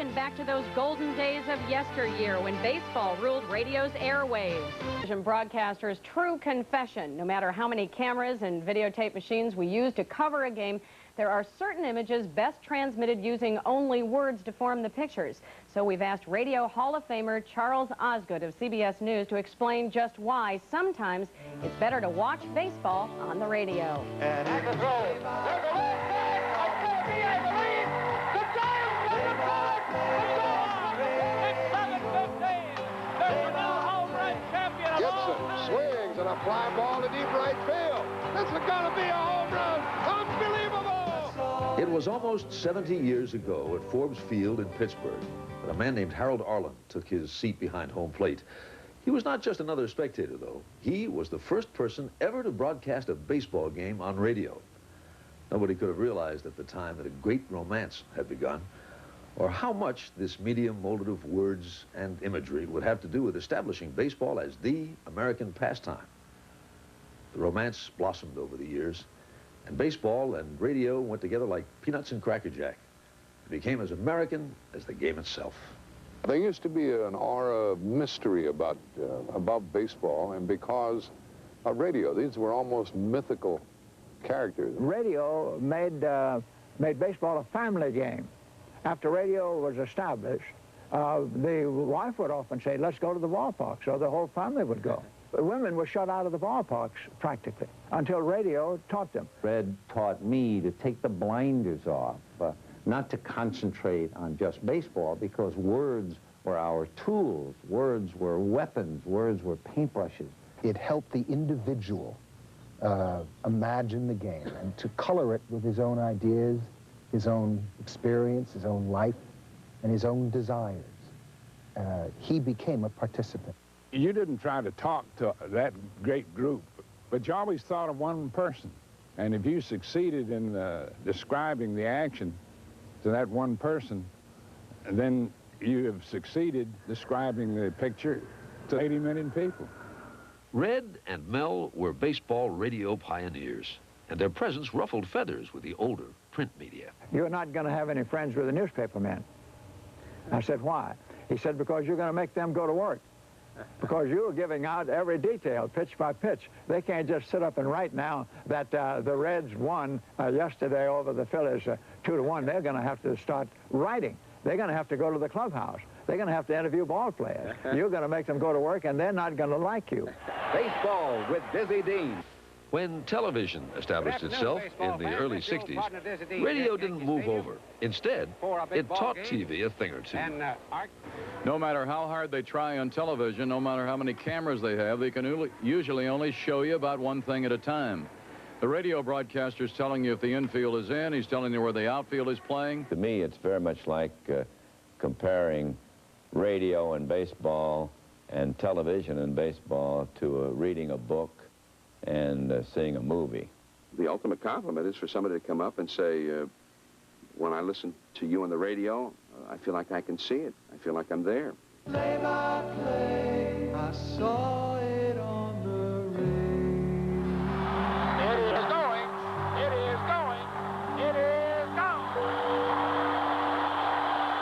harken back to those golden days of yesteryear when baseball ruled radio's airwaves. Broadcasters' true confession: no matter how many cameras and videotape machines we use to cover a game, there are certain images best transmitted using only words to form the pictures. So we've asked Radio Hall of Famer Charles Osgood of CBS News to explain just why sometimes it's better to watch baseball on the radio. And at the throw. There's a red flag on TV, I believe. The Giants win the ball. It's 7-15. There's a new home run champion. Gibson swings and a fly ball to deep right field. This is going to be a home run. Unbelievable. It was almost 70 years ago at Forbes Field in Pittsburgh that a man named Harold Arlen took his seat behind home plate. He was not just another spectator, though. He was the first person ever to broadcast a baseball game on radio. Nobody could have realized at the time that a great romance had begun, or how much this medium molded of words and imagery would have to do with establishing baseball as the American pastime. The romance blossomed over the years, and baseball and radio went together like peanuts and Cracker Jack. It became as American as the game itself. There used to be an aura of mystery about baseball, and because of radio, these were almost mythical characters. Radio made baseball a family game. After radio was established, the wife would often say, "Let's go to the ballpark," so the whole family would go. The women were shut out of the ballparks, practically, until radio taught them. Red taught me to take the blinders off, not to concentrate on just baseball, because words were our tools, words were weapons, words were paintbrushes. It helped the individual imagine the game and to color it with his own ideas, his own experience, his own life, and his own desires. He became a participant. You didn't try to talk to that great group, but you always thought of one person. And if you succeeded in describing the action to that one person, then you have succeeded describing the picture to 80 million people. Red and Mel were baseball radio pioneers, and their presence ruffled feathers with the older print media. "You're not going to have any friends with the newspaper men." I said, "Why?" He said, "Because you're going to make them go to work. Because you're giving out every detail, pitch by pitch. They can't just sit up and write now that the Reds won yesterday over the Phillies 2-1. They're going to have to start writing. They're going to have to go to the clubhouse. They're going to have to interview ball players. You're going to make them go to work, and they're not going to like you." Baseball with Dizzy Dean. When television established itself in the early 60s, radio didn't move over. Instead, it taught TV a thing or two. No matter how hard they try on television, no matter how many cameras they have, they can usually only show you about one thing at a time. The radio broadcaster's telling you if the infield is in, he's telling you where the outfield is playing. To me, it's very much like comparing radio and baseball and television and baseball to reading a book and seeing a movie. The ultimate compliment is for somebody to come up and say, when I listen to you on the radio, I feel like I can see it. I feel like I'm there.